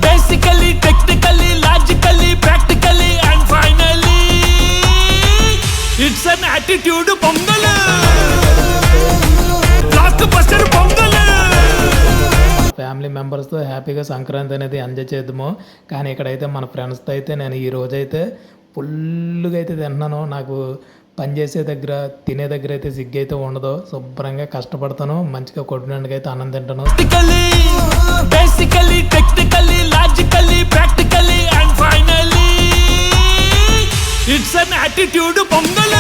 Basically, technically, logically, practically, and finally, it's an attitude pongal. Blockbuster pongal. Family మెంబర్స్తో హ్యాపీగా సంక్రాంతి అనేది enjoy చేద్దాము. కానీ ఇక్కడైతే మన ఫ్రెండ్స్తో అయితే నేను ఈ రోజైతే ఫుల్గా అయితే తింటున్నాను. నాకు పని చేసే దగ్గర తినే దగ్గర అయితే సిగ్గు అయితే ఉండదు. శుభ్రంగా కష్టపడతాను, మంచిగా కొట్టినందుకు అయితే అన్నం తింటాను. Basically, technically, logically, practically, and finally, it's an attitude pongal.